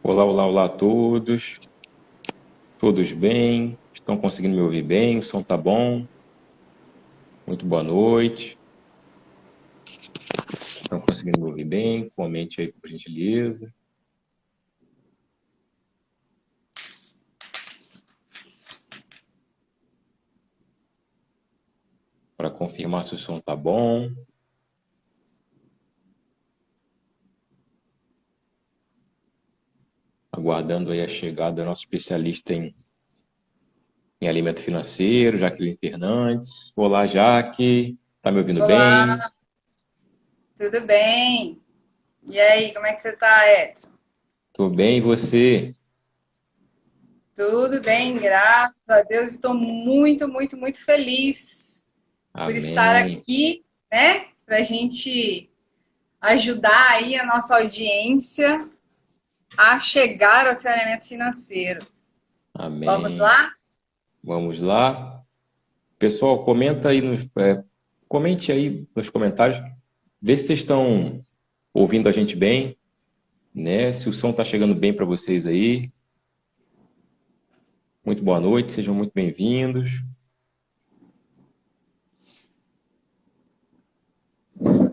Olá, olá, olá a todos. Todos bem? Estão conseguindo me ouvir bem? O som tá bom? Muito boa noite. Estão conseguindo me ouvir bem? Comente aí, por gentileza. Para confirmar se o som tá bom. Aguardando aí a chegada do nosso especialista em alimento financeiro, Jaqueline Fernandes. Olá, Jaque. Tá me ouvindo bem? Olá, tudo bem? E aí, como é que você tá, Edson? Tô bem, e você? Tudo bem, graças a Deus. Estou muito feliz por estar Amém. aqui, né? Para a gente ajudar aí a nossa audiência a chegar ao saneamento financeiro. Vamos Amém. lá? Vamos lá. Pessoal, comente aí nos comentários. Vê se vocês estão ouvindo a gente bem, né? Se o som está chegando bem para vocês aí. Muito boa noite, sejam muito bem-vindos.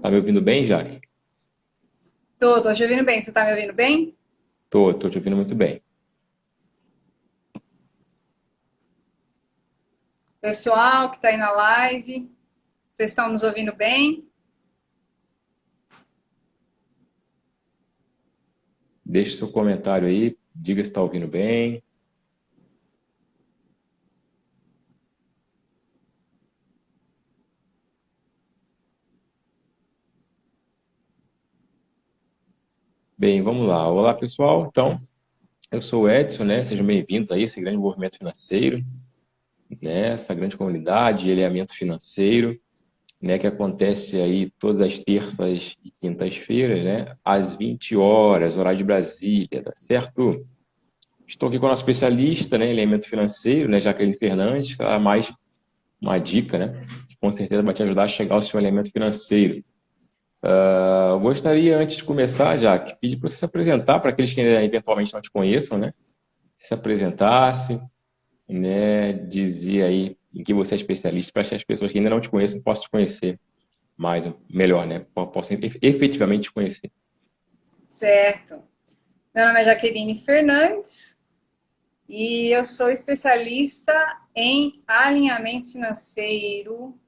Tá me ouvindo bem, Jaque? Tô te ouvindo bem. Você tá me ouvindo bem? Tô te ouvindo muito bem. Pessoal que tá aí na live, vocês estão nos ouvindo bem? Deixe seu comentário aí, diga se está ouvindo bem. Bem, vamos lá. Olá, pessoal. Então, eu sou o Edson, né? Sejam bem-vindos aí a esse grande movimento financeiro, né? Essa grande comunidade de alinhamento financeiro, né, que acontece aí todas as terças e quintas-feiras, né, às 20 horas, horário de Brasília, tá certo? Estou aqui com a nossa especialista, né, em alinhamento financeiro, né, Jaqueline Fernandes, que mais uma dica, né, que com certeza vai te ajudar a chegar ao seu alinhamento financeiro. Eu gostaria, antes de começar, Jaque, pedir para você se apresentar para aqueles que eventualmente não te conheçam, né, se apresentasse, né, dizer aí em que você é especialista, para que as pessoas que ainda não te conhecem possam te conhecer mais, melhor, né? Possam efetivamente te conhecer. Certo. Meu nome é Jaqueline Fernandes. E eu sou especialista em alinhamento financeiro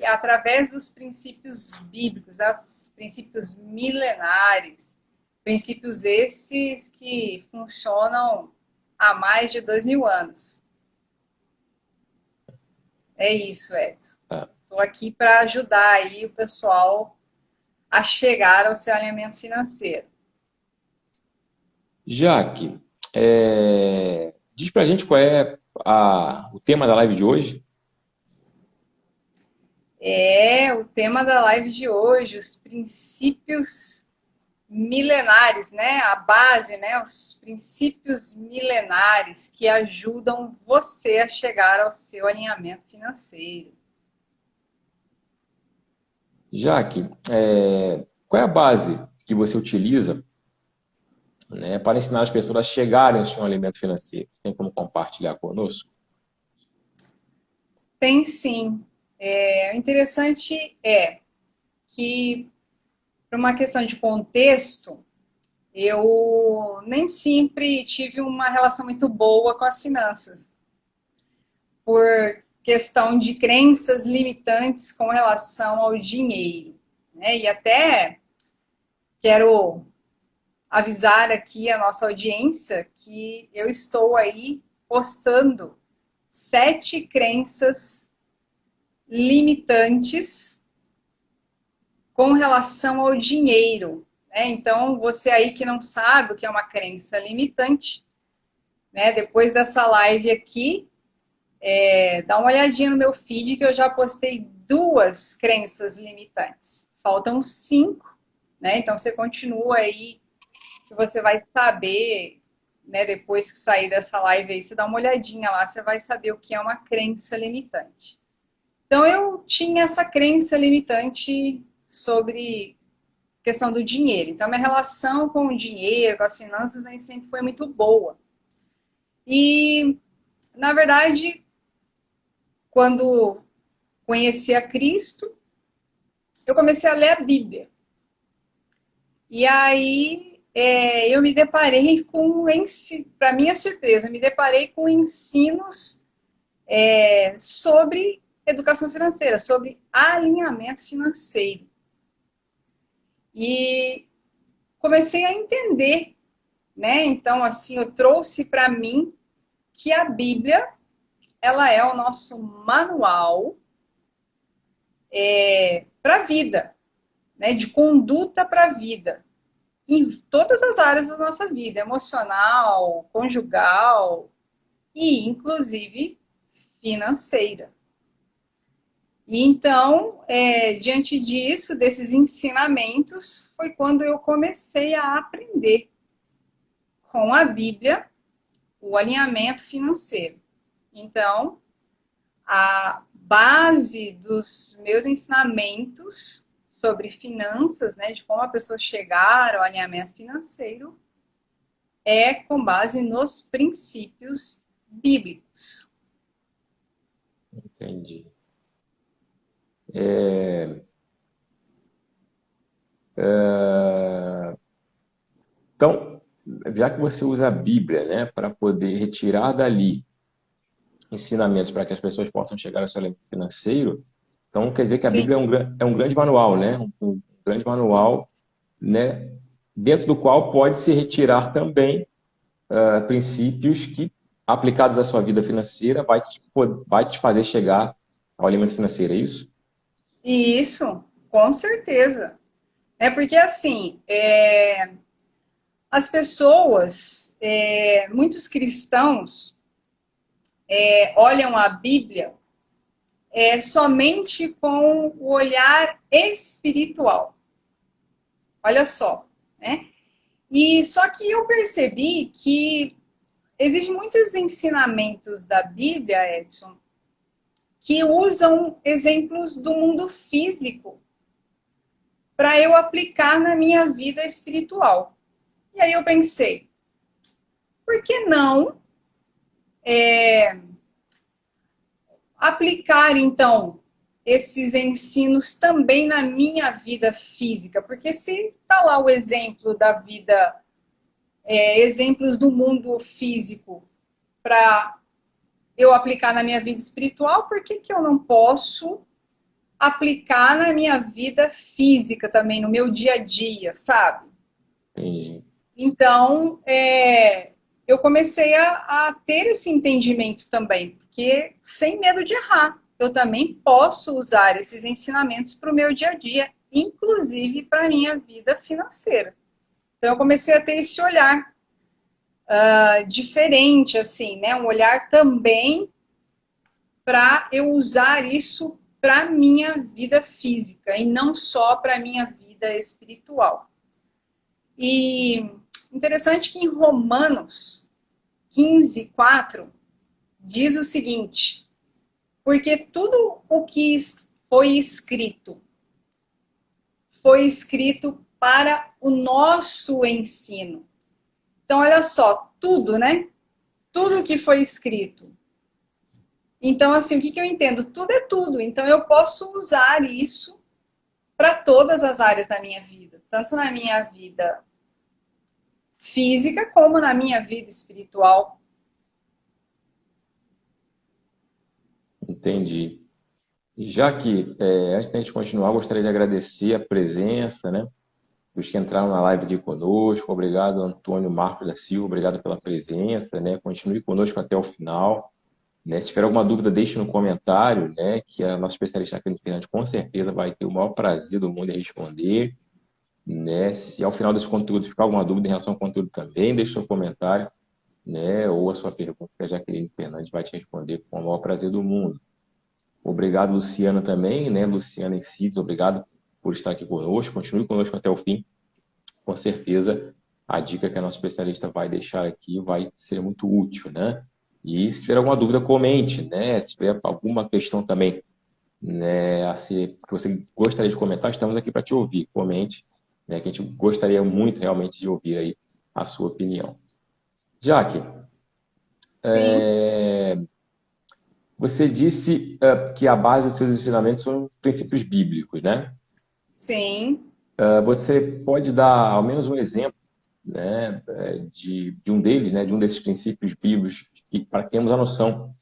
através dos princípios bíblicos, dos princípios milenares, princípios esses que funcionam há mais de 2000 anos. É isso, Edson. Tá? Estou aqui para ajudar aí o pessoal a chegar ao seu alinhamento financeiro. Jaque, diz pra gente qual é o tema da live de hoje. O tema da live de hoje, os princípios milenares, né? A base, né? Os princípios milenares que ajudam você a chegar ao seu alinhamento financeiro. Jaque, qual é a base que você utiliza, né, para ensinar as pessoas a chegarem ao seu alinhamento financeiro? Tem como compartilhar conosco? Tem sim. O interessante é que, por uma questão de contexto, eu nem sempre tive uma relação muito boa com as finanças, por questão de crenças limitantes com relação ao dinheiro, né? E até quero avisar aqui a nossa audiência que eu estou aí postando 7 crenças limitantes com relação ao dinheiro, né? Então, você aí que não sabe o que é uma crença limitante, né? Depois dessa live aqui, dá uma olhadinha no meu feed que eu já postei 2 crenças limitantes. Faltam 5, né? Então, você continua aí que você vai saber, né, depois que sair dessa live aí, você dá uma olhadinha lá, você vai saber o que é uma crença limitante. Então eu tinha essa crença limitante sobre questão do dinheiro. Então, minha relação com o dinheiro, com as finanças, nem sempre foi muito boa. E, na verdade, quando conheci a Cristo, eu comecei a ler a Bíblia. E aí eu me deparei com, para minha surpresa, me deparei com ensinos sobre educação financeira, sobre alinhamento financeiro. E comecei a entender, né? Então, assim, eu trouxe para mim que a Bíblia, ela é o nosso manual para a vida, né? De conduta para a vida. Em todas as áreas da nossa vida, emocional, conjugal e, inclusive, financeira. E então, diante disso, desses ensinamentos, foi quando eu comecei a aprender com a Bíblia o alinhamento financeiro. Então, a base dos meus ensinamentos sobre finanças, né, de como a pessoa chegar ao alinhamento financeiro, é com base nos princípios bíblicos. Entendi. Então, já que você usa a Bíblia, né, para poder retirar dali ensinamentos para que as pessoas possam chegar ao seu alimento financeiro, então quer dizer que a Sim. Bíblia é um grande manual, né? Um grande manual, né, dentro do qual pode se retirar também princípios que, aplicados à sua vida financeira, vai te fazer chegar ao alimento financeiro, é isso? Isso, com certeza. É porque, assim, as pessoas, muitos cristãos, olham a Bíblia somente com o olhar espiritual. Olha só, né? E só que eu percebi que existem muitos ensinamentos da Bíblia, Edson, que usam exemplos do mundo físico para eu aplicar na minha vida espiritual. E aí eu pensei, por que não aplicar, então, esses ensinos também na minha vida física? Porque se está lá o exemplo da vida, exemplos do mundo físico para eu aplicar na minha vida espiritual, por que eu não posso aplicar na minha vida física também, no meu dia a dia, sabe? Entendi. Então, eu comecei a ter esse entendimento também, porque sem medo de errar, eu também posso usar esses ensinamentos para o meu dia a dia, inclusive para a minha vida financeira. Então, eu comecei a ter esse olhar diferente, assim, né? Um olhar também para eu usar isso para a minha vida física e não só para a minha vida espiritual. E interessante que em Romanos 15:4 diz o seguinte: porque tudo o que foi escrito para o nosso ensino. Então, olha só, tudo, né? Tudo que foi escrito. Então, assim, o que eu entendo? Tudo é tudo. Então, eu posso usar isso para todas as áreas da minha vida. Tanto na minha vida física, como na minha vida espiritual. Entendi. E já que, antes da gente continuar, eu gostaria de agradecer a presença, né, dos que entraram na live aqui conosco. Obrigado, Antônio Marcos da Silva, obrigado pela presença, né? Continue conosco até o final. Né? Se tiver alguma dúvida, deixe no comentário, né? Que a nossa especialista Clínica Fernandes com certeza vai ter o maior prazer do mundo em responder. Né? Se ao final desse conteúdo ficar alguma dúvida em relação ao conteúdo também, deixe seu comentário, né? Ou a sua pergunta, que a Jaqueline Fernandes vai te responder com o maior prazer do mundo. Obrigado, Luciana, também, né? Luciana Incides, obrigado por estar aqui conosco. Continue conosco até o fim. Com certeza, a dica que a nossa especialista vai deixar aqui vai ser muito útil, né? E se tiver alguma dúvida, comente, né? Se tiver alguma questão também, né, que você gostaria de comentar, estamos aqui para te ouvir. Comente, né, que a gente gostaria muito realmente de ouvir aí a sua opinião. Jaque, Sim, você disse que a base dos seus ensinamentos são princípios bíblicos, né? sim. Você pode dar ao menos um exemplo, né, de um deles, né, de um desses princípios bíblicos, para termos a noção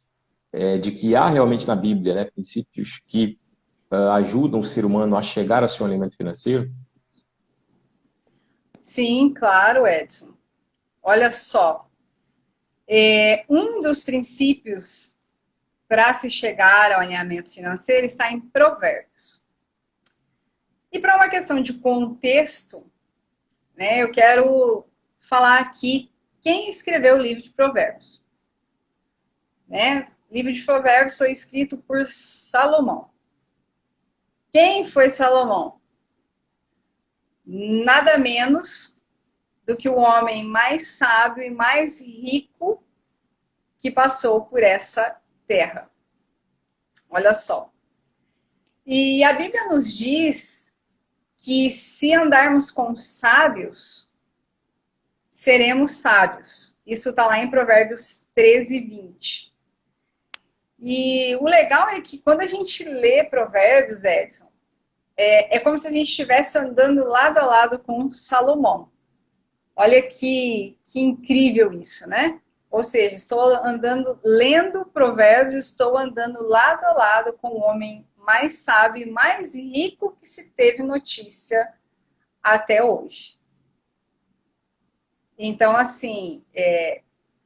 de que há realmente na Bíblia, né, princípios que ajudam o ser humano a chegar ao seu alimento financeiro? Sim, claro, Edson. Olha só, um dos princípios para se chegar ao alinhamento financeiro está em Provérbios. E para uma questão de contexto, né, eu quero falar aqui quem escreveu o livro de Provérbios. Né? O livro de Provérbios foi escrito por Salomão. Quem foi Salomão? Nada menos do que o homem mais sábio e mais rico que passou por essa terra. Olha só. E a Bíblia nos diz que se andarmos com sábios, seremos sábios. Isso está lá em Provérbios 13, 20. E o legal é que quando a gente lê Provérbios, Edson, é como se a gente estivesse andando lado a lado com Salomão. Olha que incrível isso, né? Ou seja, estou andando, lendo Provérbios, estou andando lado a lado com o homem mais sábio e mais rico que se teve notícia até hoje. Então, assim,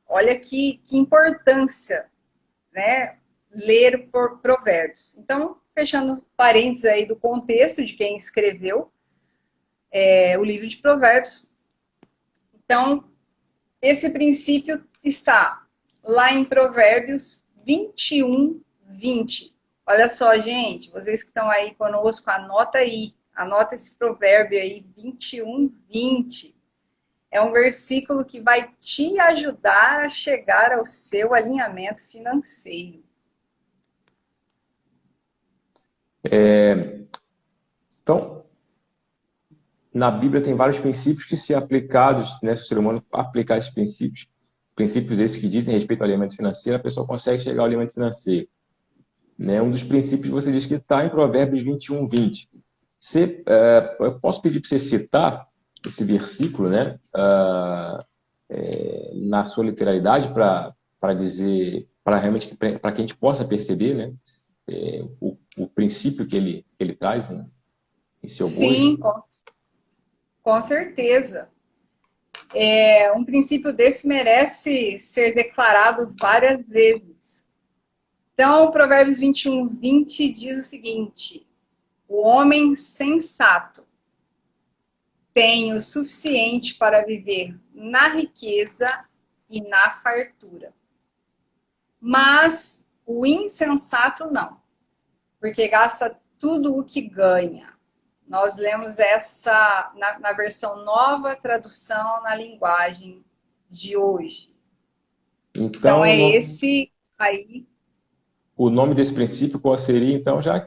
olha que importância, né? Ler por Provérbios. Então, fechando parênteses aí do contexto de quem escreveu o livro de Provérbios. Então, esse princípio está lá em Provérbios 21, 20. Olha só, gente, vocês que estão aí conosco, anota aí. Anota esse provérbio aí, 21, 20. É um versículo que vai te ajudar a chegar ao seu alinhamento financeiro. Então, na Bíblia tem vários princípios que, se aplicados, né, se o ser humano aplicar esses princípios, princípios esses que dizem respeito ao alimento financeiro, a pessoa consegue chegar ao alimento financeiro. Né? Um dos princípios você diz que está em Provérbios 21, 20. Eu posso pedir para você citar esse versículo, né, na sua literalidade, para dizer, para realmente para que a gente possa perceber, né, o princípio que ele traz, né, em seu bojo. Sim, com certeza. Um princípio desse merece ser declarado várias vezes. Então, Provérbios 21, 20 diz o seguinte: o homem sensato tem o suficiente para viver na riqueza e na fartura. Mas o insensato não, porque gasta tudo o que ganha. Nós lemos essa na versão nova tradução na linguagem de hoje. Então Então, é esse aí. o nome desse princípio qual seria, então, já?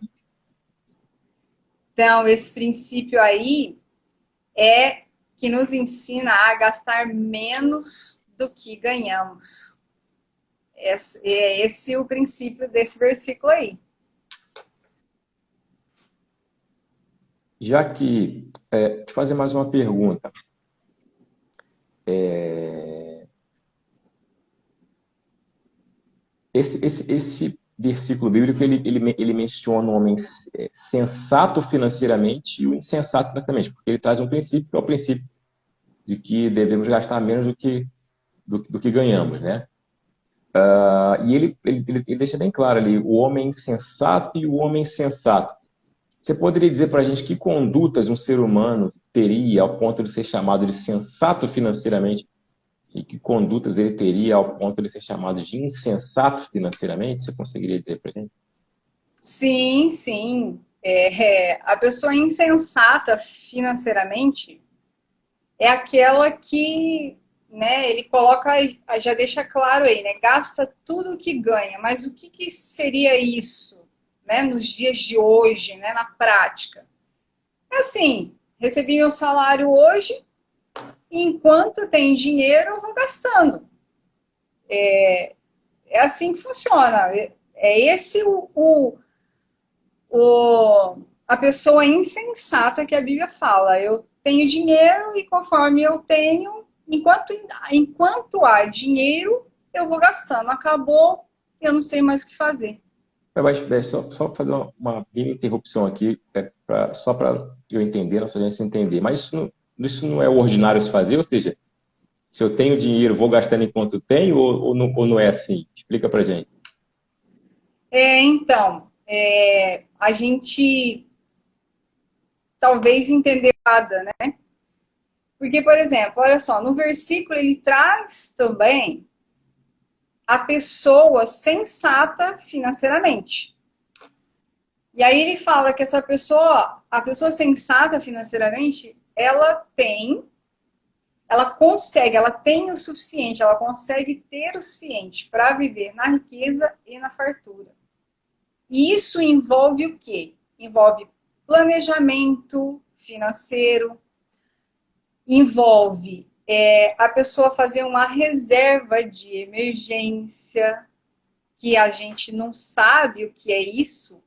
Então, esse princípio aí é que nos ensina a gastar menos do que ganhamos. Esse é o princípio desse versículo aí. Já que, te fazer mais uma pergunta. Esse versículo bíblico, ele menciona o homem sensato financeiramente e o insensato financeiramente, porque ele traz um princípio, que é o princípio de que devemos gastar menos do que ganhamos, né? E ele deixa bem claro ali, o homem insensato e o homem sensato. Você poderia dizer para a gente que condutas um ser humano teria ao ponto de ser chamado de sensato financeiramente e que condutas ele teria ao ponto de ser chamado de insensato financeiramente? Você conseguiria dizer para a gente? Sim, sim. A pessoa insensata financeiramente é aquela que, né, ele coloca, já deixa claro aí, né, gasta tudo o que ganha. Mas o que seria isso, né, nos dias de hoje, né, na prática? É assim, recebi meu salário hoje, e enquanto tem dinheiro, eu vou gastando. É assim que funciona. É esse a pessoa insensata que a Bíblia fala. Eu tenho dinheiro e conforme eu tenho, enquanto há dinheiro, eu vou gastando. Acabou, eu não sei mais o que fazer. Mas só fazer uma mini interrupção aqui, só para eu entender, nossa audiência entender. Mas isso não é o ordinário se fazer? Ou seja, se eu tenho dinheiro, vou gastando enquanto tenho, ou não é assim? Explica pra gente. Então, a gente talvez entender nada, né? Porque, por exemplo, olha só, no versículo ele traz também a pessoa sensata financeiramente. E aí ele fala que essa pessoa, a pessoa sensata financeiramente, ela consegue, ela tem o suficiente, ela consegue ter o suficiente para viver na riqueza e na fartura. E isso envolve o quê? Envolve planejamento financeiro, envolve a pessoa fazer uma reserva de emergência, que a gente não sabe o que é isso,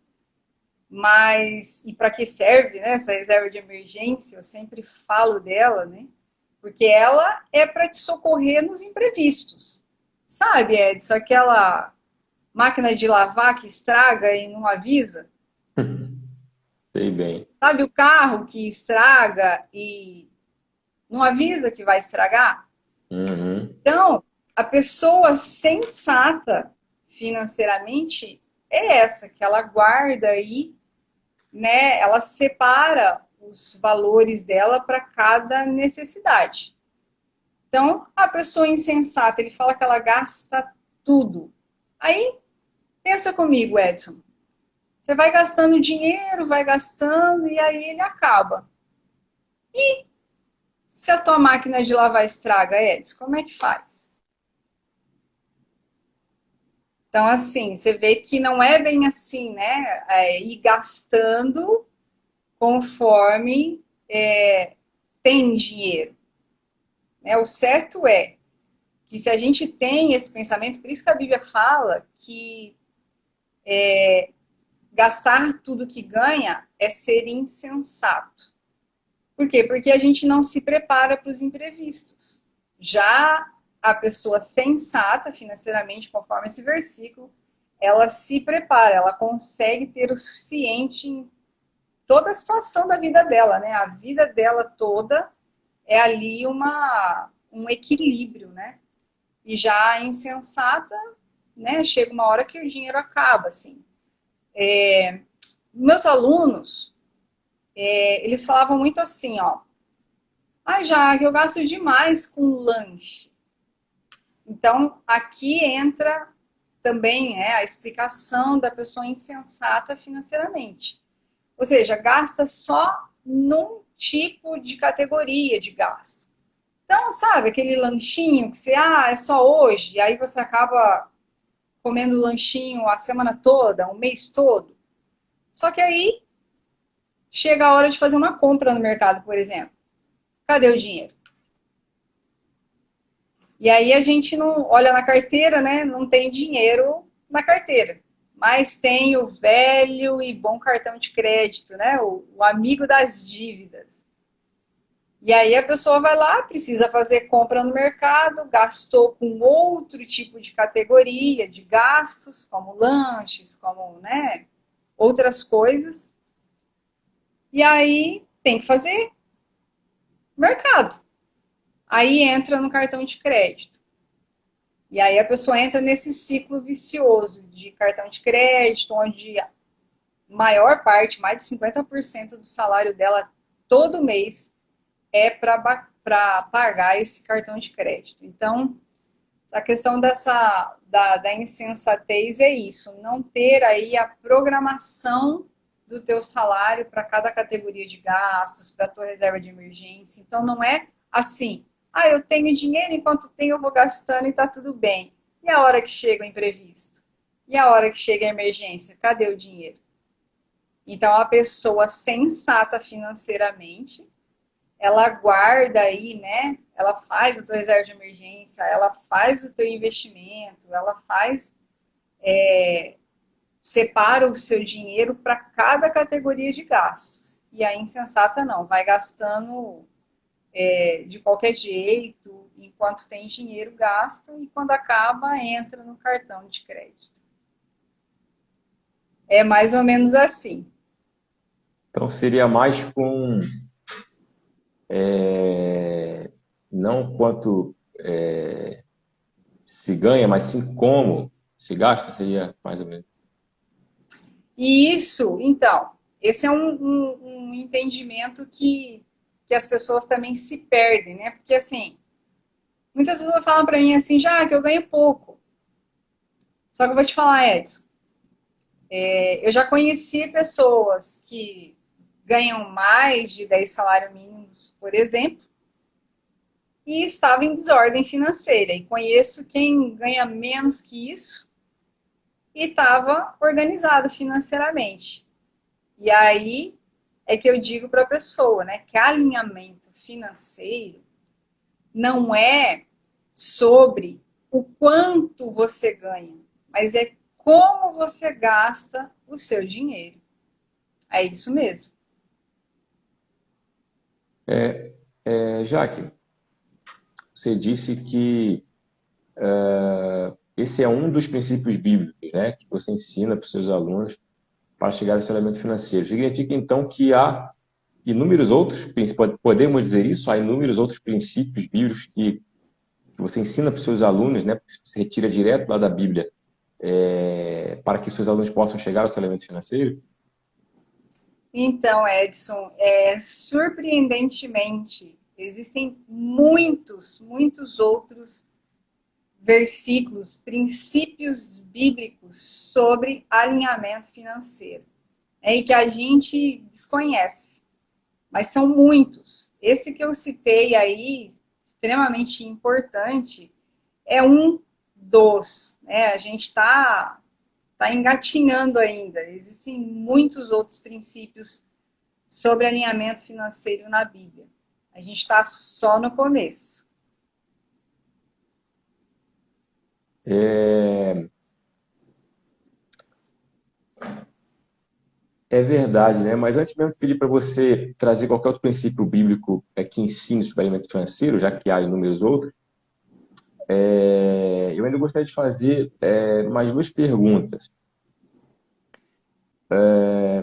mas e para que serve, né, essa reserva de emergência? Eu sempre falo dela, né? Porque ela é para te socorrer nos imprevistos. Sabe, Edson, aquela máquina de lavar que estraga e não avisa? Sei bem. Sabe o carro que estraga e não avisa que vai estragar? Uhum. Então, a pessoa sensata financeiramente é essa, que ela guarda aí, né? Ela separa os valores dela para cada necessidade. Então, a pessoa insensata, ele fala que ela gasta tudo. Aí, pensa comigo, Edson. Você vai gastando dinheiro, vai gastando, e aí ele acaba. Se a tua máquina de lavar estraga, Edson, como é que faz? Então, assim, você vê que não é bem assim, né? Ir gastando conforme tem dinheiro. Né? O certo é que se a gente tem esse pensamento, por isso que a Bíblia fala que gastar tudo que ganha é ser insensato. Por quê? Porque a gente não se prepara para os imprevistos. Já a pessoa sensata financeiramente, conforme esse versículo, ela se prepara, ela consegue ter o suficiente em toda a situação da vida dela, né? A vida dela toda é ali um equilíbrio, né? E já a insensata, né? Chega uma hora que o dinheiro acaba, assim. Meus alunos, eles falavam muito assim, ó. Já que eu gasto demais com lanche. Então, aqui entra também a explicação da pessoa insensata financeiramente. Ou seja, gasta só num tipo de categoria de gasto. Então, sabe, aquele lanchinho que você, é só hoje, e aí você acaba comendo lanchinho a semana toda, o mês todo. Só que aí chega a hora de fazer uma compra no mercado, por exemplo. Cadê o dinheiro? E aí a gente não olha na carteira, né? Não tem dinheiro na carteira. Mas tem o velho e bom cartão de crédito, né? O amigo das dívidas. E aí a pessoa vai lá, precisa fazer compra no mercado, gastou com outro tipo de categoria de gastos, como lanches, como, né, outras coisas. E aí tem que fazer mercado. Aí entra no cartão de crédito. E aí a pessoa entra nesse ciclo vicioso de cartão de crédito, onde a maior parte, mais de 50% do salário dela todo mês é para pagar esse cartão de crédito. Então, a questão da insensatez é isso, não ter aí a programação do teu salário para cada categoria de gastos, para a tua reserva de emergência. Então, não é assim, eu tenho dinheiro, enquanto tenho eu vou gastando e está tudo bem. E a hora que chega o imprevisto? E a hora que chega a emergência? Cadê o dinheiro? Então, a pessoa sensata financeiramente, ela guarda aí, né? Ela faz a tua reserva de emergência, ela faz o teu investimento, ela faz, separa o seu dinheiro para cada categoria de gastos. E a insensata não, vai gastando de qualquer jeito, enquanto tem dinheiro gasta e quando acaba entra no cartão de crédito. É mais ou menos assim. Então seria mais com não quanto se ganha, mas sim como se gasta, seria mais ou menos. E isso, então, esse é um entendimento que as pessoas também se perdem, né? Porque assim, muitas pessoas falam para mim assim, já que eu ganho pouco. Só que eu vou te falar, Edson, eu já conheci pessoas que ganham mais de 10 salários mínimos, por exemplo, e estavam em desordem financeira. E conheço quem ganha menos que isso e estava organizado financeiramente. E aí é que eu digo para a pessoa, né, que alinhamento financeiro não é sobre o quanto você ganha, mas é como você gasta o seu dinheiro. É isso mesmo. Jaque, você disse que esse é um dos princípios bíblicos, né, que você ensina para os seus alunos para chegar ao seu elemento financeiro. Significa, então, que há inúmeros outros, podemos dizer isso, há inúmeros outros princípios bíblicos que você ensina para os seus alunos, né, porque você retira direto lá da Bíblia, para que os seus alunos possam chegar ao seu elemento financeiro? Então, Edson, surpreendentemente, existem muitos outros versículos, princípios bíblicos sobre alinhamento financeiro, e que a gente desconhece, mas são muitos. Esse que eu citei aí, extremamente importante, é um dos, né? A gente está engatinhando ainda. Existem muitos outros princípios sobre alinhamento financeiro na Bíblia. A gente está só no começo. É verdade, né? Mas antes mesmo de pedir para você trazer qualquer outro princípio bíblico que ensine sobre alimento financeiro, já que há inúmeros outros, eu ainda gostaria de fazer mais duas perguntas.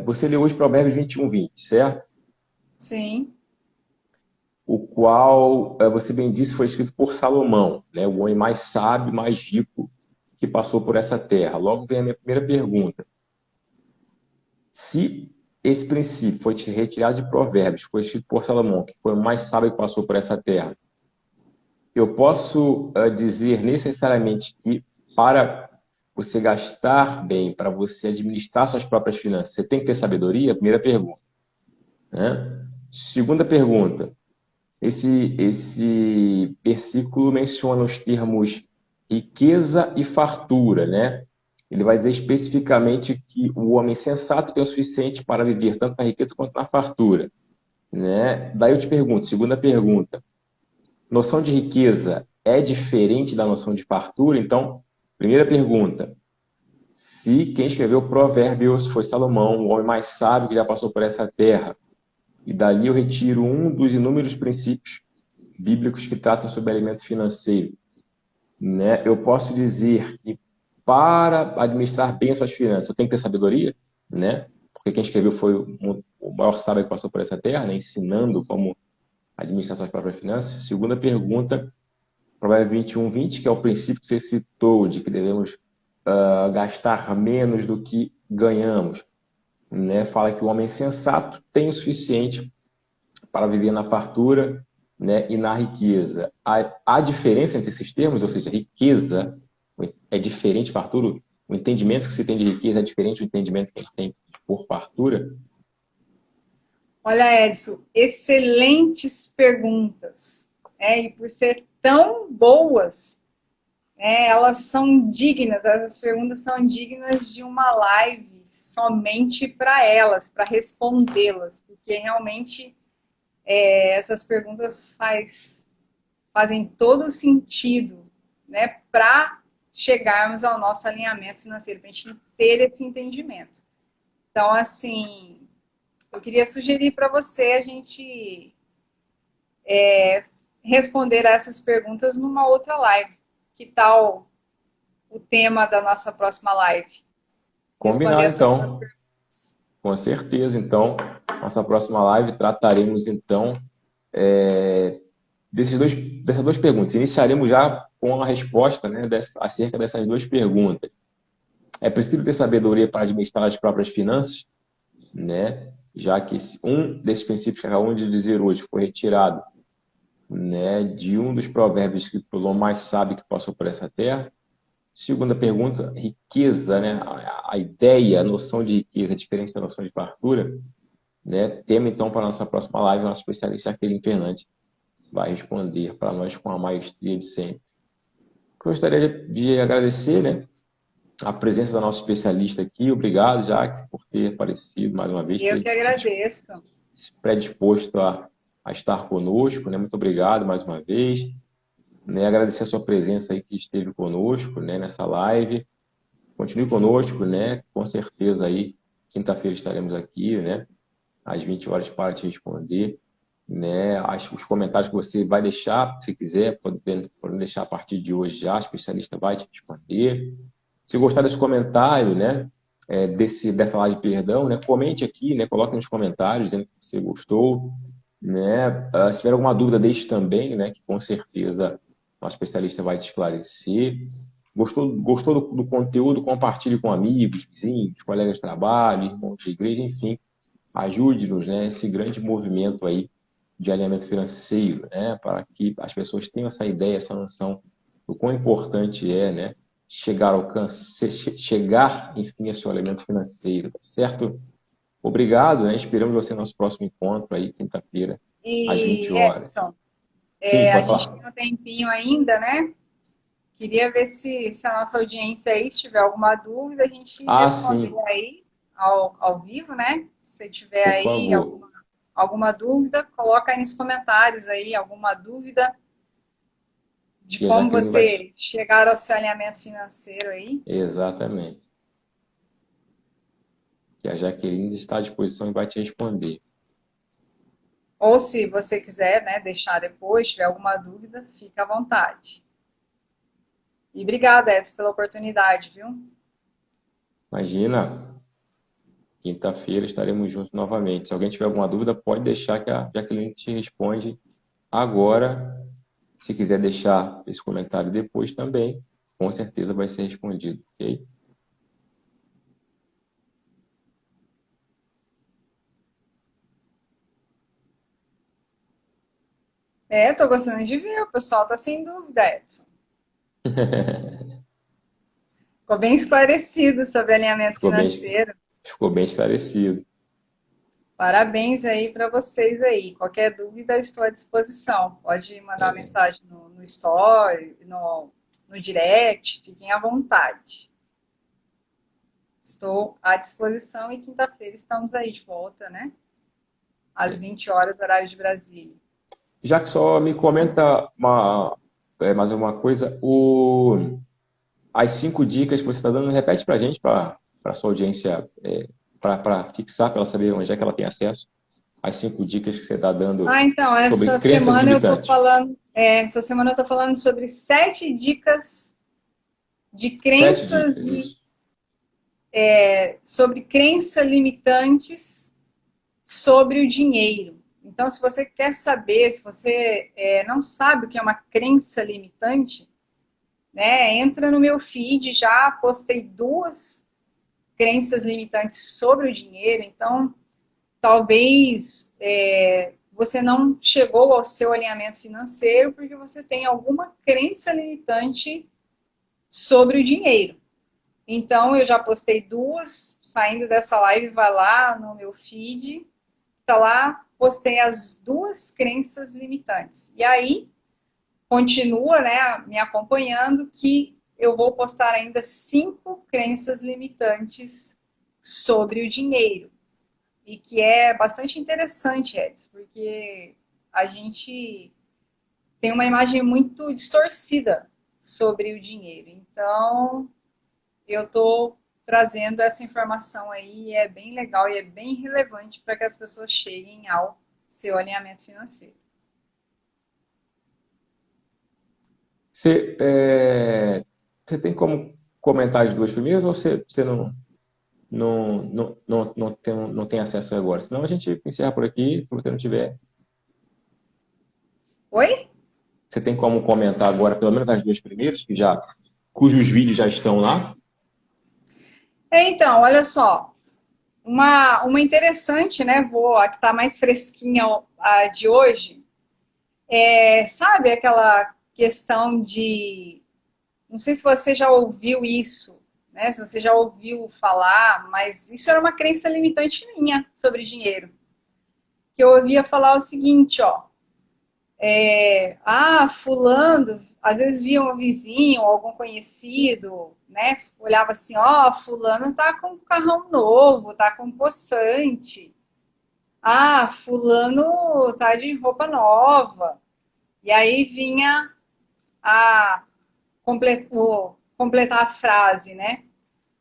Você leu hoje Provérbios 21:20, certo? Sim. O qual, você bem disse, foi escrito por Salomão, né? O homem mais sábio, mais rico que passou por essa terra. Logo vem a minha primeira pergunta. Se esse princípio foi retirado de Provérbios, foi escrito por Salomão, que foi o mais sábio que passou por essa terra, eu posso dizer necessariamente que para você gastar bem, para você administrar suas próprias finanças, você tem que ter sabedoria? Primeira pergunta, né? Segunda pergunta, esse versículo menciona os termos riqueza e fartura, né? Ele vai dizer especificamente que o homem sensato tem o suficiente para viver tanto na riqueza quanto na fartura, né? Daí eu te pergunto, segunda pergunta, noção de riqueza é diferente da noção de fartura? Então, primeira pergunta, se quem escreveu Provérbios foi Salomão, o homem mais sábio que já passou por essa terra, e dali eu retiro um dos inúmeros princípios bíblicos que tratam sobre alimento financeiro, né? Eu posso dizer que para administrar bem as suas finanças, eu tenho que ter sabedoria, né? Porque quem escreveu foi o maior sábio que passou por essa terra, né? Ensinando como administrar suas próprias finanças. Segunda pergunta, Provérbios 21:20, que é o princípio que você citou, de que devemos gastar menos do que ganhamos, né? Fala que o homem sensato tem o suficiente para viver na fartura, né, e na riqueza. Há diferença entre esses termos, ou seja, riqueza é diferente, fartura, o entendimento que se tem de riqueza é diferente do entendimento que a gente tem por fartura? Olha, Edson, excelentes perguntas. E por ser tão boas, elas são dignas, essas perguntas são dignas de uma live somente para elas, para respondê-las, porque realmente essas perguntas fazem todo o sentido, né, para chegarmos ao nosso alinhamento financeiro, para a gente ter esse entendimento. Então, assim, eu queria sugerir para você a gente responder a essas perguntas numa outra live. Que tal o tema da nossa próxima live? Responder Combinado, essas suas então. perguntas. Com certeza. Então, nossa próxima live trataremos, então, dessas duas perguntas. Iniciaremos já com a resposta, né, acerca dessas duas perguntas. É preciso ter sabedoria para administrar as próprias finanças, né? Já que um desses princípios que acabamos de dizer hoje foi retirado, né, de um dos provérbios escritos pelo homem mais sábio que passou por essa terra. Segunda pergunta, riqueza, né? A ideia, a noção de riqueza, diferente da noção de fartura, né? Tema, então, para a nossa próxima live, o nosso especialista Jaqueline Fernandes vai responder para nós com a maestria de sempre. Gostaria de agradecer, né, a presença da nossa especialista aqui. Obrigado, Jaque, por ter aparecido mais uma vez, Eu ter que agradeço. se predisposto a estar conosco, né? Muito obrigado mais uma vez. Né? Agradecer a sua presença aí que esteve conosco, né, nessa live. Continue conosco, né? Com certeza aí, quinta-feira estaremos aqui, né? Às 20 horas para te responder, né? Os comentários que você vai deixar, se quiser, pode deixar a partir de hoje já, a especialista vai te responder. Se gostar desse comentário, né? Dessa live, perdão, né? Comente aqui, né? Coloque nos comentários dizendo que você gostou, né? Se tiver alguma dúvida, deixe também, né? Que com certeza nosso especialista vai te esclarecer. Gostou do conteúdo? Compartilhe com amigos, vizinhos, colegas de trabalho, irmãos de igreja, enfim. Ajude-nos, né? Esse grande movimento aí de alinhamento financeiro, né? Para que as pessoas tenham essa ideia, essa noção do quão importante é, né? Chegar, enfim, a seu alinhamento financeiro, tá certo? Obrigado, né? Esperamos você no nosso próximo encontro aí, quinta-feira, às 20 E, horas. Edson, Sim, a pode gente falar. tem um tempinho ainda, né? Queria ver se a nossa audiência aí, se tiver alguma dúvida, a gente Ah, responder sim, aí ao vivo, né? Se tiver por aí favor. alguma dúvida, coloca aí nos comentários aí alguma dúvida de E a como Jaqueline vai te... você chegar ao seu alinhamento financeiro aí. Exatamente. Que a Jaqueline está à disposição e vai te responder. Ou se você quiser, né, deixar depois, tiver alguma dúvida, fica à vontade. E obrigada, Edson, pela oportunidade, viu? Imagina, quinta-feira estaremos juntos novamente. Se alguém tiver alguma dúvida, pode deixar que a Jaqueline te responde agora. Se quiser deixar esse comentário depois também, com certeza vai ser respondido, ok? Tô gostando de ver, o pessoal tá sem dúvida, Edson. Ficou bem esclarecido sobre alinhamento Ficou bem, financeiro. ficou bem esclarecido. Parabéns aí para vocês aí. Qualquer dúvida, estou à disposição. Pode mandar Tá uma bem. mensagem no story, no direct, fiquem à vontade. Estou à disposição e quinta-feira estamos aí de volta, né? Às 20 horas, horário de Brasília. Já que só me comenta mais uma coisa, as 5 dicas que você está dando, repete para a gente, para a sua audiência, para fixar, para ela saber onde é que ela tem acesso. As 5 dicas que você está dando Então, sobre crenças limitantes. essa semana eu tô falando sobre 7 dicas de 7 dicas, crenças, isso. sobre crenças limitantes sobre o dinheiro. Então, se você quer saber, se você não sabe o que é uma crença limitante, né, entra no meu feed, já postei 2 crenças limitantes sobre o dinheiro, então talvez você não chegou ao seu alinhamento financeiro porque você tem alguma crença limitante sobre o dinheiro. Então, eu já postei 2, saindo dessa live, vai lá no meu feed, tá lá, postei as 2 crenças limitantes. E aí, continua, né, me acompanhando, que eu vou postar ainda 5 crenças limitantes sobre o dinheiro. E que é bastante interessante, Edson, porque a gente tem uma imagem muito distorcida sobre o dinheiro. Então, eu estou trazendo essa informação aí, é bem legal e é bem relevante para que as pessoas cheguem ao seu alinhamento financeiro. Você tem como comentar as duas primeiras ou você não tem acesso agora? Senão a gente encerra por aqui, se você não tiver. Oi? Você tem como comentar agora pelo menos as duas primeiras, cujos vídeos já estão lá? Então, olha só, uma interessante, né? A que está mais fresquinha a de hoje, sabe aquela questão de. Não sei se você já ouviu isso, né? Se você já ouviu falar, mas isso era uma crença limitante minha sobre dinheiro. Que eu ouvia falar o seguinte, ó. Fulano, às vezes via um vizinho, algum conhecido, né? Olhava assim, ó, fulano tá com um carrão novo, tá com um poçante. Ah, fulano tá de roupa nova. E aí vinha a completar a frase, né?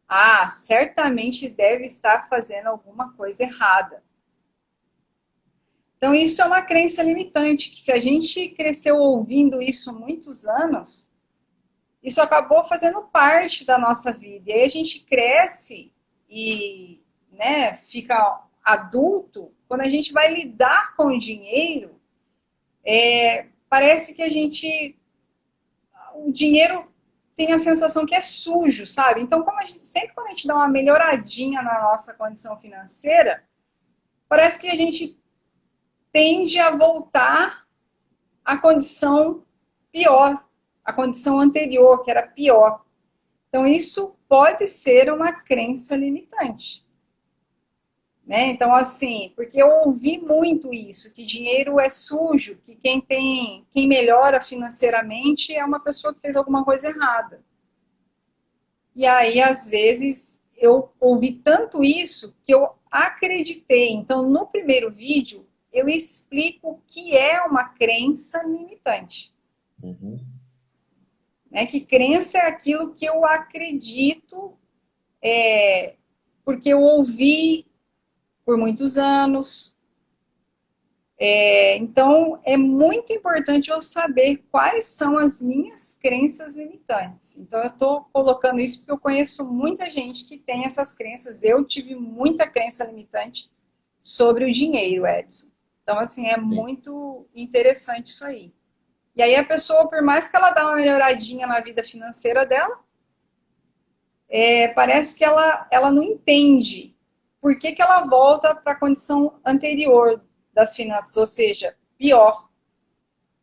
Ah, certamente deve estar fazendo alguma coisa errada. Então, isso é uma crença limitante, que se a gente cresceu ouvindo isso muitos anos, isso acabou fazendo parte da nossa vida. E aí a gente cresce e, né, fica adulto, quando a gente vai lidar com o dinheiro, parece que o dinheiro tem a sensação que é sujo, sabe? Então, sempre quando a gente dá uma melhoradinha na nossa condição financeira, parece que a gente tende a voltar à condição pior, à condição anterior, que era pior. Então, isso pode ser uma crença limitante. Né? Então, assim, porque eu ouvi muito isso, que dinheiro é sujo, que quem melhora financeiramente é uma pessoa que fez alguma coisa errada. E aí, às vezes, eu ouvi tanto isso que eu acreditei. Então, no primeiro vídeo, eu explico o que é uma crença limitante. Uhum. Né? Que crença é aquilo que eu acredito, porque eu ouvi por muitos anos. Então, é muito importante eu saber quais são as minhas crenças limitantes. Então, eu estou colocando isso porque eu conheço muita gente que tem essas crenças. Eu tive muita crença limitante sobre o dinheiro, Edson. Então, assim, é muito interessante isso aí. E aí a pessoa, por mais que ela dá uma melhoradinha na vida financeira dela, parece que ela não entende por que ela volta para a condição anterior das finanças, ou seja, pior.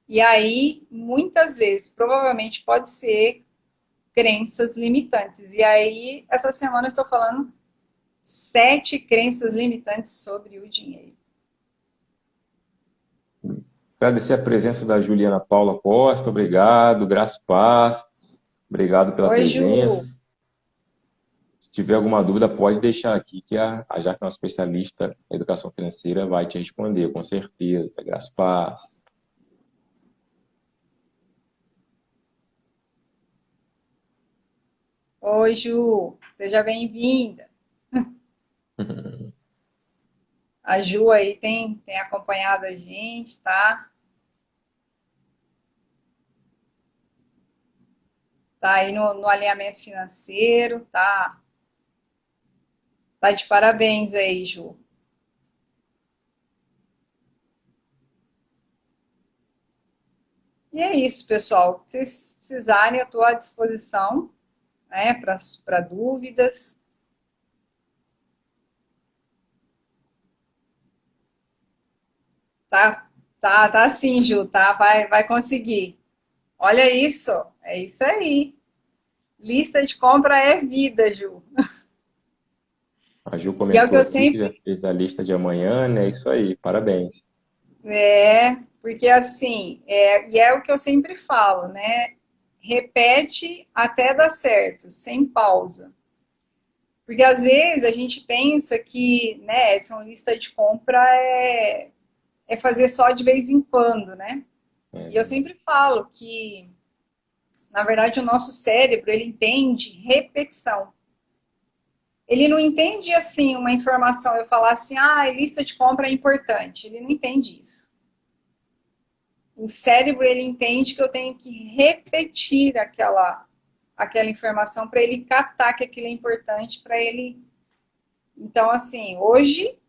E aí, muitas vezes, provavelmente pode ser crenças limitantes. E aí, essa semana eu estou falando 7 crenças limitantes sobre o dinheiro. Agradecer a presença da Juliana Paula Costa, obrigado, graça e paz, obrigado pela Oi, Ju. presença. Se tiver alguma dúvida, pode deixar aqui, que a Jaque, nossa especialista em educação financeira, vai te responder, com certeza, graça e paz. Oi, Ju. Seja bem-vinda. A Ju aí tem acompanhado a gente, tá? Tá aí no alinhamento financeiro, tá? Tá de parabéns aí, Ju. E é isso, pessoal. Se vocês precisarem, eu estou à disposição, né, para dúvidas. Tá sim, Ju, tá? Vai conseguir. Olha isso, é isso aí. Lista de compra é vida, Ju. A Ju E é o que comentou eu aqui que já sempre. fez a lista de amanhã, né? Isso aí, parabéns. Porque assim, e é o que eu sempre falo, né? Repete até dar certo, sem pausa. Porque às vezes a gente pensa que, né, Edson, lista de compra é fazer só de vez em quando, né? É E eu verdade. sempre falo que, na verdade, o nosso cérebro, ele entende repetição. Ele não entende, assim, uma informação, eu falar assim, ah, lista de compra é importante. Ele não entende isso. O cérebro, ele entende que eu tenho que repetir aquela informação para ele captar que aquilo é importante para ele. Então, assim, hoje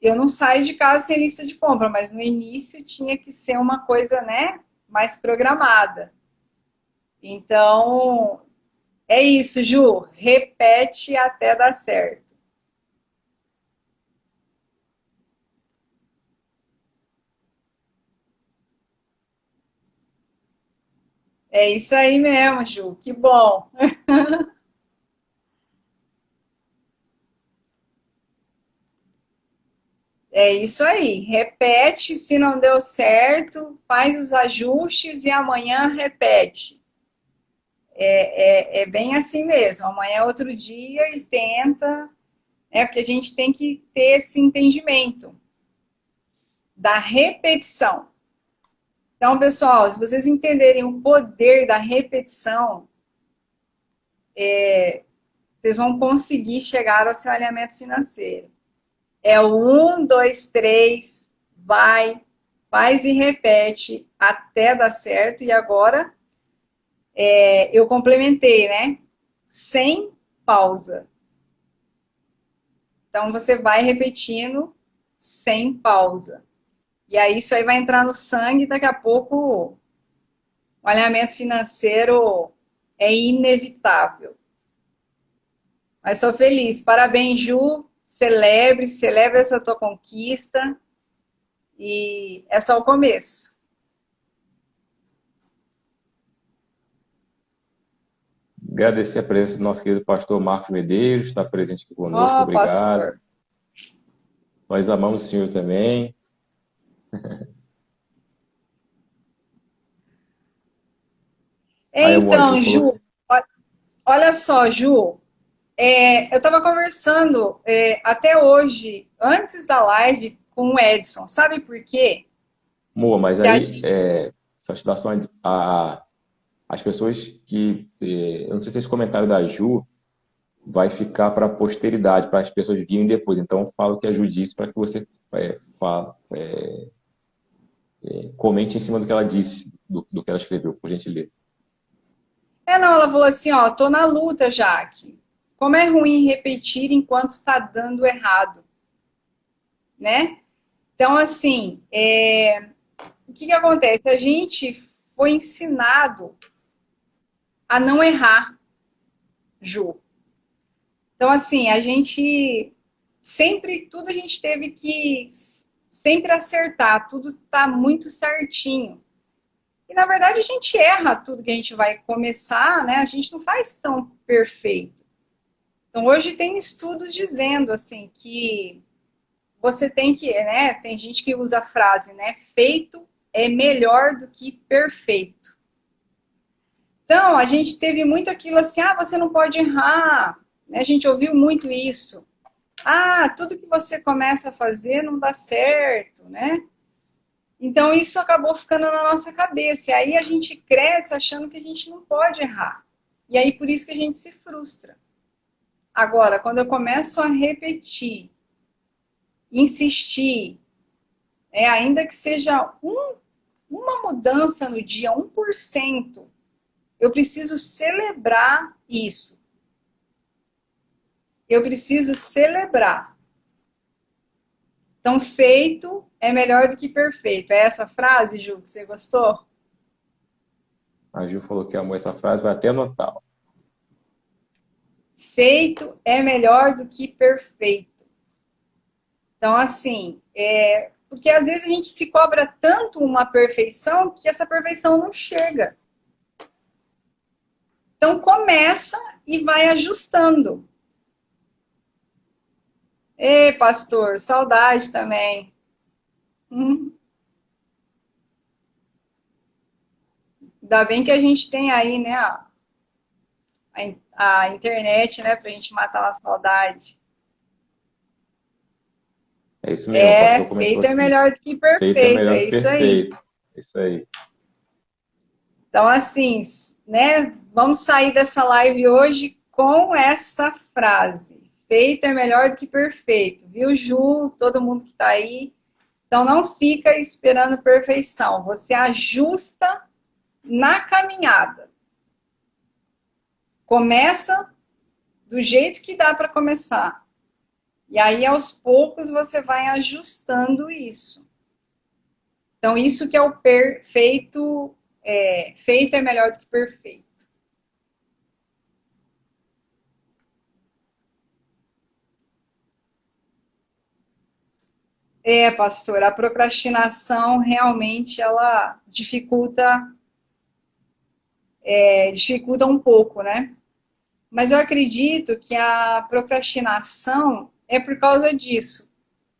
eu não saio de casa sem lista de compra, mas no início tinha que ser uma coisa, né, mais programada. Então, é isso, Ju. Repete até dar certo. É isso aí mesmo, Ju. Que bom. É isso aí. Repete, se não deu certo, faz os ajustes e amanhã repete. É bem assim mesmo. Amanhã é outro dia e tenta, porque a gente tem que ter esse entendimento da repetição. Então, pessoal, se vocês entenderem o poder da repetição, vocês vão conseguir chegar ao seu alinhamento financeiro. É o 1, 2, 3, vai, faz e repete até dar certo. E agora eu complementei, né? Sem pausa. Então você vai repetindo sem pausa. E aí isso aí vai entrar no sangue, daqui a pouco o alinhamento financeiro é inevitável. Mas estou feliz. Parabéns, Ju. Celebre, celebre essa tua conquista. E é só o começo. Agradecer a presença do nosso querido pastor Marcos Medeiros, está presente aqui conosco, Ó, obrigado. pastor. Nós amamos o Senhor também. Aí a Ju Então, falou Ju, que... olha só, Ju, eu estava conversando até hoje, antes da live, com o Edson. Sabe por quê? Moa, mas Que a aí, gente, só te dar só as pessoas que... eu não sei se esse comentário da Ju vai ficar para a posteridade, para as pessoas virem depois. Então, eu falo o que a Ju disse para que você comente em cima do que ela disse, do que ela escreveu, por gentileza. não, ela falou assim, ó, tô na luta, Jaque. Como é ruim repetir enquanto está dando errado, né? Então, assim, o que que acontece? A gente foi ensinado a não errar, Ju. Então, assim, a gente sempre, tudo a gente teve que sempre acertar, tudo tá muito certinho. E na verdade a gente erra tudo que a gente vai começar, né? A gente não faz tão perfeito. Então hoje tem estudos dizendo assim que você tem que, né? Tem gente que usa a frase, né? Feito é melhor do que perfeito. Então a gente teve muito aquilo assim, ah, você não pode errar. Né? A gente ouviu muito isso. Ah, tudo que você começa a fazer não dá certo, né? Então isso acabou ficando na nossa cabeça. E aí a gente cresce achando que a gente não pode errar. E aí por isso que a gente se frustra. Agora, quando eu começo a repetir, insistir, ainda que seja uma mudança no dia, 1%, eu preciso celebrar isso. Eu preciso celebrar. Então, feito é melhor do que perfeito. É essa frase, Ju, que você gostou? A Ju falou que amou essa frase, vai até anotar. Ó. Feito é melhor do que perfeito. Então, assim, porque às vezes a gente se cobra tanto uma perfeição que essa perfeição não chega. Então, começa e vai ajustando. Ei, pastor, saudade também. Hum, Ainda bem que a gente tem aí, né, a internet, né, pra gente matar a saudade. É isso mesmo, o pastor comentou Feito é aqui. melhor do que Feito é perfeito, melhor é que isso aí. perfeito. Isso aí. Então, assim, né? Vamos sair dessa live hoje com essa frase. Feito é melhor do que perfeito, viu, Ju? Todo mundo que está aí. Então, não fica esperando perfeição. Você ajusta na caminhada. Começa do jeito que dá para começar. E aí, aos poucos, você vai ajustando isso. Então, isso que é o perfeito. Feito é melhor do que perfeito. Pastor, a procrastinação realmente ela dificulta um pouco, né? Mas eu acredito que a procrastinação é por causa disso.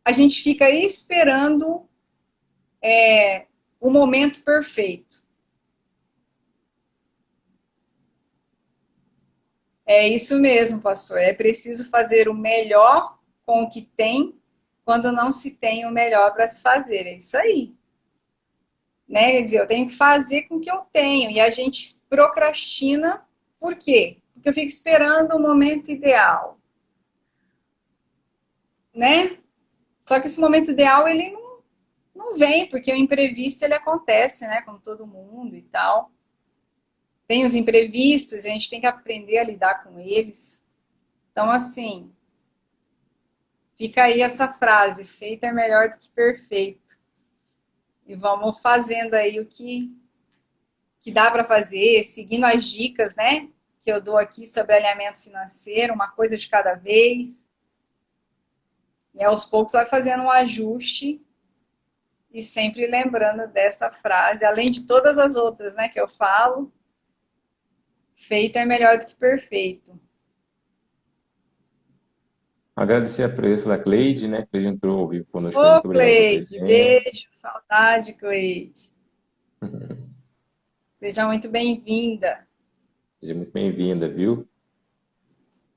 A gente fica esperando o momento perfeito. É isso mesmo, pastor. É preciso fazer o melhor com o que tem, quando não se tem o melhor para se fazer. É isso aí. Né? Quer dizer, eu tenho que fazer com o que eu tenho. E a gente procrastina, por quê? Porque eu fico esperando o momento ideal. Né? Só que esse momento ideal, ele não vem, porque o imprevisto, ele acontece, né? Com todo mundo e tal. Tem os imprevistos, a gente tem que aprender a lidar com eles. Então, assim, fica aí essa frase, feito é melhor do que perfeito. E vamos fazendo aí o que dá para fazer, seguindo as dicas, né? Que eu dou aqui sobre alinhamento financeiro, uma coisa de cada vez. E aos poucos vai fazendo um ajuste e sempre lembrando dessa frase, além de todas as outras, né, que eu falo, feito é melhor do que perfeito. Agradecer a presença da Cleide, né? Cleide entrou ao vivo conosco, Ô, muito obrigado pela Cleide, presença. beijo, saudade, Cleide. Seja muito bem-vinda. Seja muito bem-vinda, viu?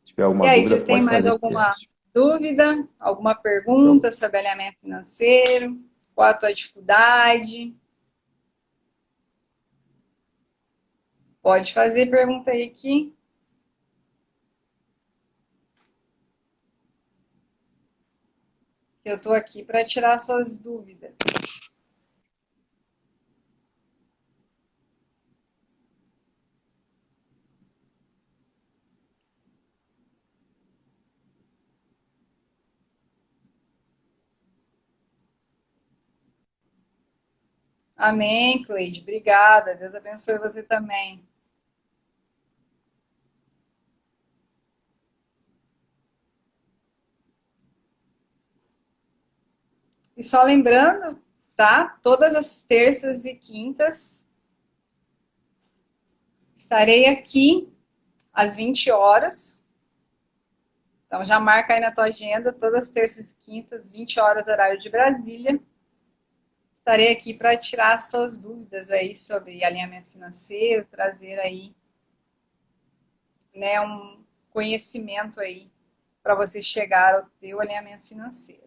Se tiver E alguma aí, dúvida, vocês têm pode mais fazer alguma parte. dúvida? Alguma Então, pergunta sobre alinhamento financeiro? Qual a tua dificuldade? Pode fazer pergunta aí que eu estou aqui para tirar suas dúvidas. Amém, Cleide. Obrigada. Deus abençoe você também. E só lembrando, tá? Todas as terças e quintas estarei aqui às 20 horas. Então já marca aí na tua agenda, todas as terças e quintas, 20 horas, horário de Brasília. Estarei aqui para tirar suas dúvidas aí sobre alinhamento financeiro, trazer aí, né, um conhecimento aí para você chegar ao teu alinhamento financeiro.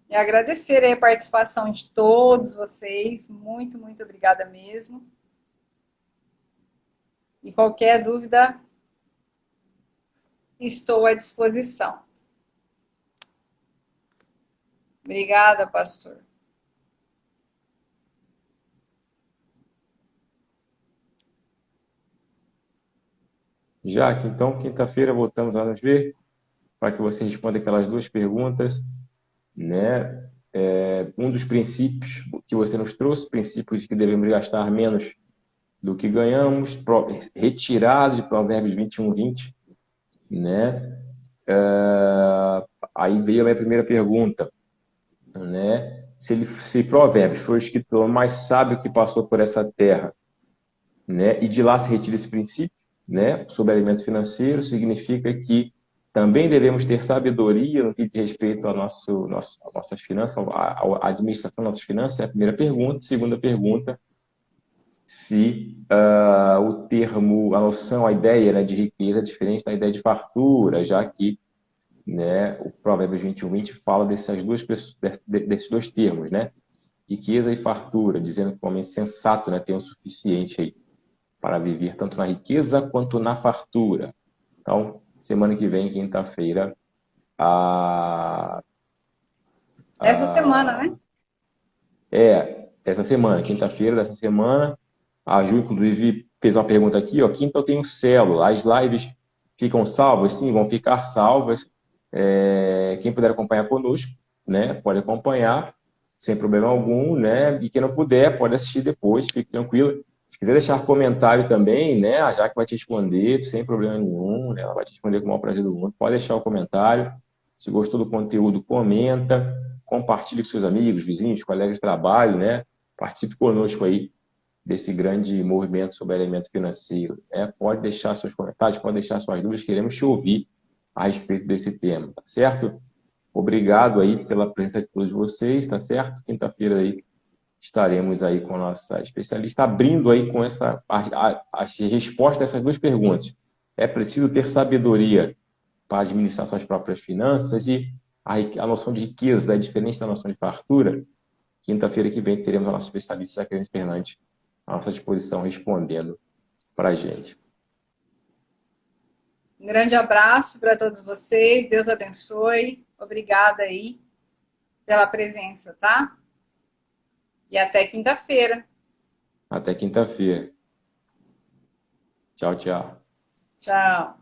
E agradecer aí a participação de todos vocês. Muito, muito obrigada mesmo. E qualquer dúvida, estou à disposição. Obrigada, pastor. Jaque, então, quinta-feira voltamos a nos ver para que você responda aquelas duas perguntas, né? Um dos princípios que você nos trouxe, princípios de que devemos gastar menos do que ganhamos, retirado de Provérbios 21:20, né? Aí veio a minha primeira pergunta, né? Se Provérbios foi o escritor mais sábio que passou por essa terra, né? E de lá se retira esse princípio, né? Sobre alimento financeiro, significa que também devemos ter sabedoria no que diz respeito ao nossas finanças, à administração das nossas finanças. É a primeira pergunta. Segunda pergunta, se o termo, a noção, a ideia, né, de riqueza é diferente da ideia de fartura, já que, né, o Provérbios 21:20 fala desses dois termos, né? Riqueza e fartura, dizendo que o homem sensato, né, tem o suficiente aí para viver tanto na riqueza quanto na fartura. Então, semana que vem, quinta-feira, a, Essa semana, né? essa semana, quinta-feira dessa semana, a Ju, inclusive, fez uma pergunta aqui, ó, quinta eu tenho célula, as lives ficam salvas? Sim, vão ficar salvas. Quem puder acompanhar conosco, né, pode acompanhar, sem problema algum, né, e quem não puder, pode assistir depois, fique tranquilo. Se quiser deixar comentário também, né, a Jaque vai te responder, sem problema nenhum, né, ela vai te responder com o maior prazer do mundo. Pode deixar o comentário. Se gostou do conteúdo, comenta, compartilhe com seus amigos, vizinhos, colegas de trabalho, né, participe conosco aí desse grande movimento sobre elemento financeiro. Pode deixar seus comentários, pode deixar suas dúvidas, queremos te ouvir a respeito desse tema, tá certo? Obrigado aí pela presença de todos vocês, tá certo? Quinta-feira aí estaremos aí com a nossa especialista abrindo aí com a resposta a essas duas perguntas. É preciso ter sabedoria para administrar suas próprias finanças e a noção de riqueza é diferente da noção de fartura? Quinta-feira que vem teremos a nossa especialista Jaqueline Fernandes à nossa disposição respondendo para a gente. Um grande abraço para todos vocês. Deus abençoe. Obrigada aí pela presença, tá? E até quinta-feira. Até quinta-feira. Tchau, tchau. Tchau.